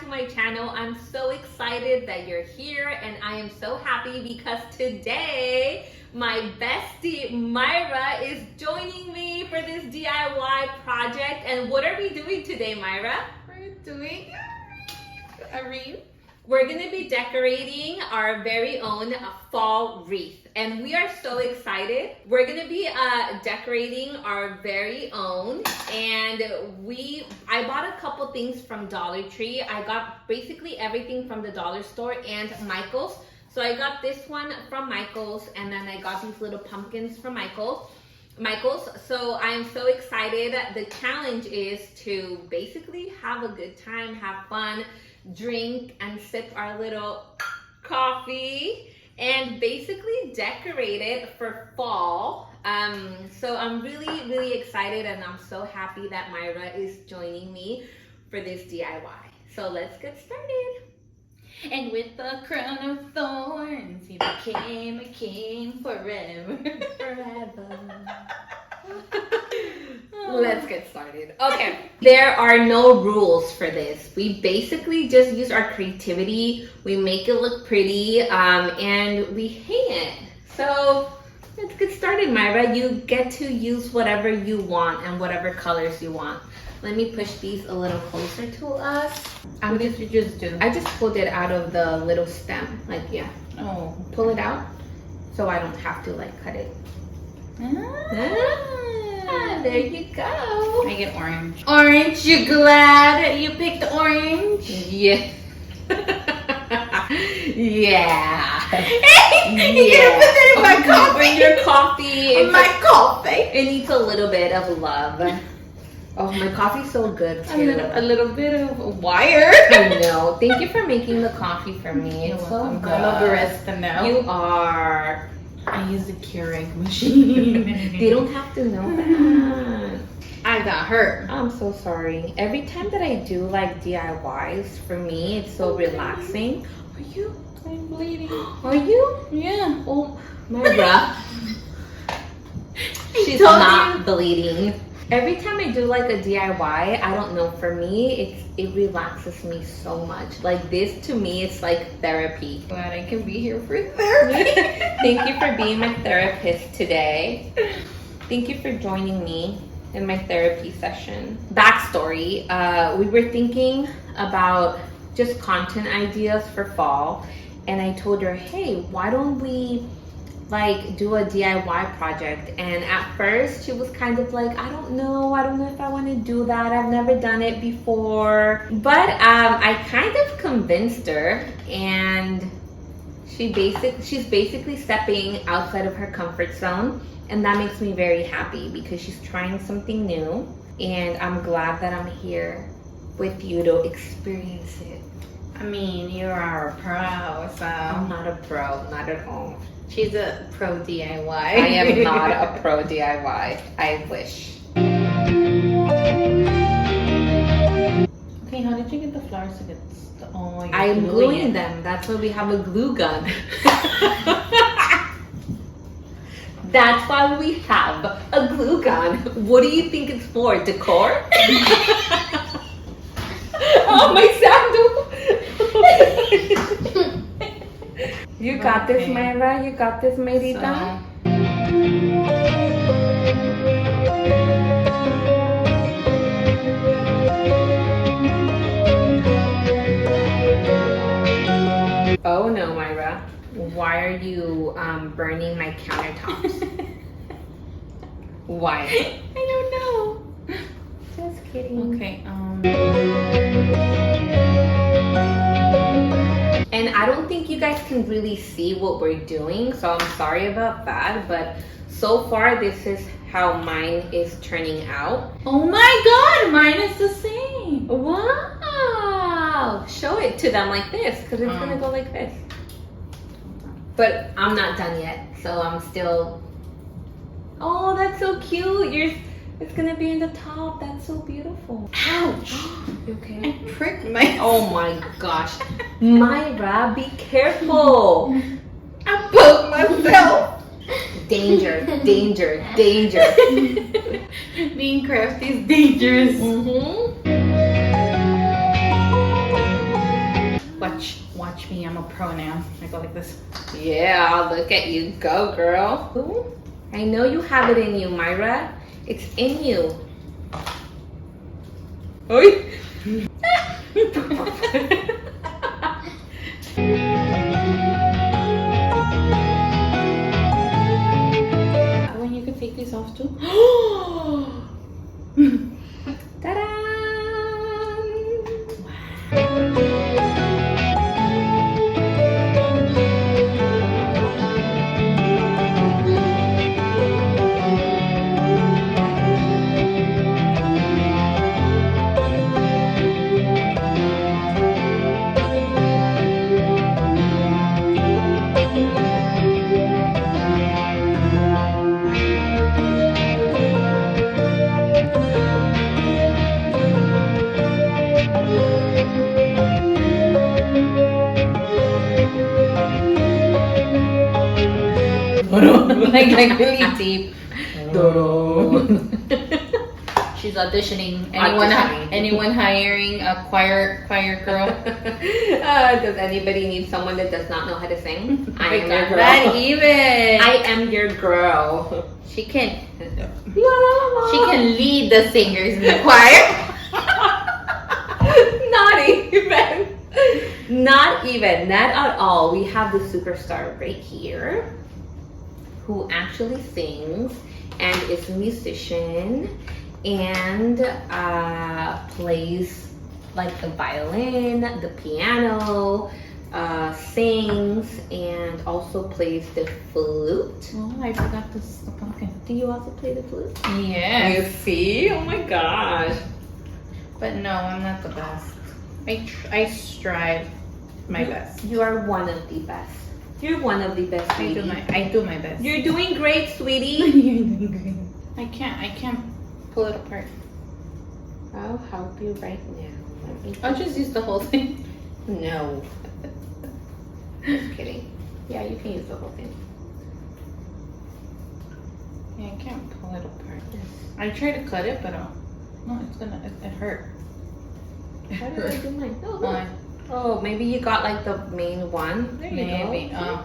my channel. I'm so excited that you're here, and I am so happy because today my bestie Mayra is joining me for this DIY project. And what are we doing today, Mayra? We're doing a wreath. We're gonna be decorating our very own fall wreath, and we are so excited. We're gonna be decorating our very own, and I bought a couple things from Dollar Tree. I got basically everything from the dollar store and Michael's. So I got this one from Michael's, and then I got these little pumpkins from Michael's. So I am so excited. The challenge is to basically have a good time, have fun, drink and sip our little coffee, and basically decorate it for fall. So I'm really excited, and I'm so happy that Mayra is joining me for this DIY. So let's get started. And with the crown of thorns, he became a king forever. Let's get started. Okay, there are no rules for this. We basically just use our creativity. We make it look pretty, and we hang it. So let's get started, Mayra. You get to use whatever you want and whatever colors you want. Let me push these a little closer to us. What did you just do? I just pulled it out of the little stem. Like, yeah. Oh. Pull it out so I don't have to like cut it. There you go. I get orange. Orange, you glad you picked orange? Yeah. Yeah. You gonna put that in my coffee? In your coffee. In my coffee. It needs a little bit of love. Oh, my coffee's so good too. A little bit of wire. I know. Thank you for making the coffee for me. It's so good. I love barista now. You are. I use a Keurig machine. They don't have to know that. I got hurt. I'm so sorry. Every time that I do like DIYs, for me, it's so relaxing. Are you? I'm bleeding. Are you? Yeah. Oh, Mayra. She's told not bleeding. Every time I do like a DIY, I don't know, for me, it relaxes me so much. Like this, to me, it's like therapy. Glad I can be here for therapy. Thank you for being my therapist today. Thank you for joining me in my therapy session. Backstory, we were thinking about just content ideas for fall, and I told her, hey, why don't we like do a DIY project? And at first she was kind of like, I don't know if I want to do that. I've never done it before. But I kind of convinced her, and she's basically stepping outside of her comfort zone, and that makes me very happy because she's trying something new, and I'm glad that I'm here with you to experience it. I mean, you are a pro, so. I'm not a pro, not at all. She's a pro DIY. I am not a pro DIY. I wish. Okay, how did you get the flowers to get you're I'm gluing them. That's why we have a glue gun. That's why we have a glue gun. What do you think it's for? Decor? Oh, my sandal! You got this, Mayra. You got this, Mayrita. Oh no, Mayra. Why are you burning my countertops? Why? I don't know. Just kidding. Okay. And I don't think you guys can really see what we're doing, so I'm sorry about that, but so far this is how mine is turning out. Oh my god, mine is the same. Wow! Show it to them like this, because it's gonna go like this. But I'm not done yet, so I'm still... Oh, that's so cute. It's gonna be in the top. That's so beautiful. Ouch! You okay? I pricked my... Oh my gosh. Mayra, be careful. I poked myself. Danger, danger, danger. Being crafty is dangerous. Mm-hmm. watch me. I'm a pro now. I go like this. Yeah, look at you go, girl. Ooh, I know you have it in you, Mayra. It's in you. Oi. When you can take these off too. Ta-da! like really deep. She's auditioning. Anyone hiring a choir girl? Does anybody need someone that does not know how to sing? I am your girl. Not even. I am your girl. She can. La, la, la. She can lead the singers in the choir. Not even. Not even. Not at all. We have the superstar right here who actually sings and is a musician and plays like the violin, the piano, sings, and also plays the flute. Oh, I forgot the pumpkin. Do you also play the flute? Yeah. You see? Oh my gosh. But no, I'm not the best. I strive my best. You are one of the best. You're one of the best, sweetie. I do my best. You're doing great, sweetie. You're doing great. I can't pull it apart. I'll help you right now. I'll just use the whole thing. No. Just kidding. Yeah, you can use the whole thing. Yeah, I can't pull it apart. I try to cut it, but no, it hurt. How did I do mine? Oh, look. One. Oh, maybe you got like the main one. There you Maybe. go.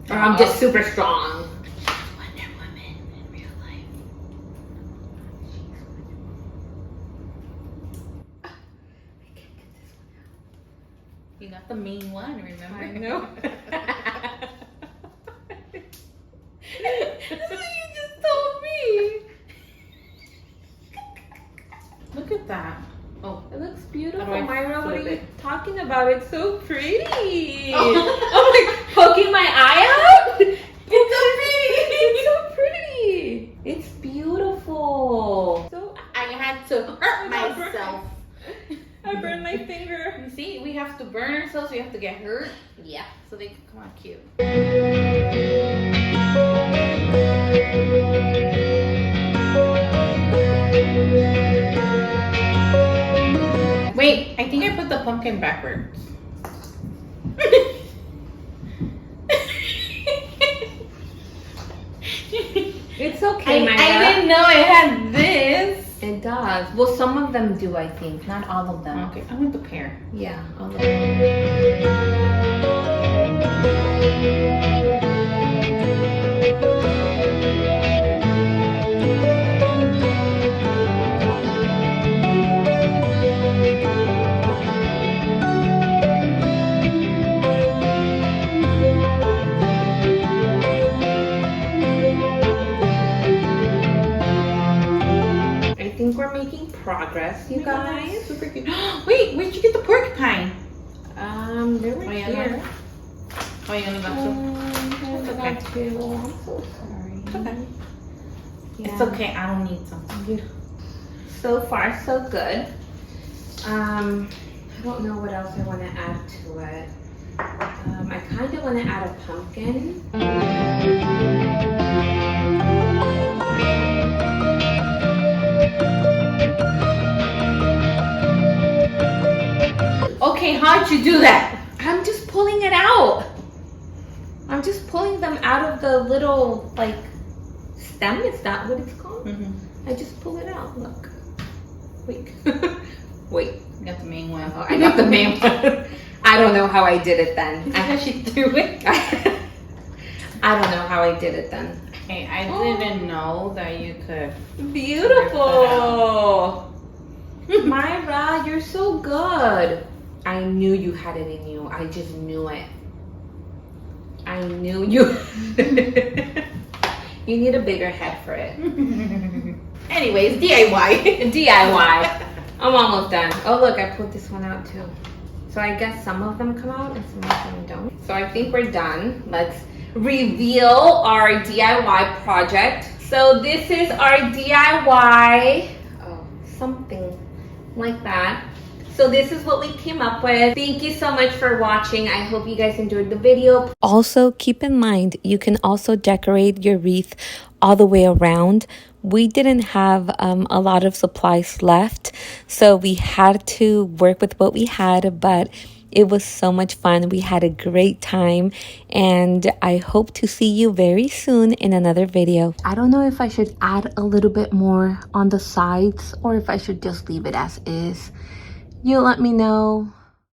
Or I'm just super strong. Wonder Woman in real life. I can't get this one out. You got the main one, remember? I know. That's what you just told me. Look at that. Oh, It looks beautiful, How do I Mayra. What are flip you it? talking about? It's so pretty. Oh. I'm like poking my eye out. It's so pretty. It's beautiful. So I had to hurt myself. I burned my finger. You see, we have to burn ourselves. We have to get hurt Yeah. so they can come out cute. Wait, I think I put the pumpkin backwards. It's okay, Mayra. I didn't know it had this. It does. Well, some of them do, I think. Not all of them. Okay, I want the pear. Yeah, all of them. I think we're making progress, you guys. Super cute. Wait, where'd you get the porcupine? They were Oh, yeah, here. Oh, you only got two. I okay. got two. I'm so sorry. It's okay. Yeah. It's okay. I don't need some. So far, so good. I don't know what else I want to add to it. I kind of want to add a pumpkin. Okay, how'd you do that? I'm just pulling it out. I'm just pulling them out of the little, like, stem. Is that what it's called? Mm-hmm. I just pull it out. Look. Wait. Wait. You got the main one. Oh, I got the main one. I don't know how I did it then. Because she threw it. I don't know how I did it then. Hey, I didn't know that you could. Beautiful. Mayra, you're so good. I knew you had it in you. I just knew it. I knew you. You need a bigger head for it. Anyways, DIY. DIY. I'm almost done. Oh, look, I pulled this one out too. So I guess some of them come out and some of them don't. So I think we're done. Let's reveal our DIY project. So this is our DIY, something like that. So this is what we came up with. Thank you so much for watching. I hope you guys enjoyed the video. Also, keep in mind, you can also decorate your wreath all the way around. We didn't have a lot of supplies left, so we had to work with what we had, but it was so much fun. We had a great time, and I hope to see you very soon in another video. I don't know if I should add a little bit more on the sides or if I should just leave it as is. You let me know.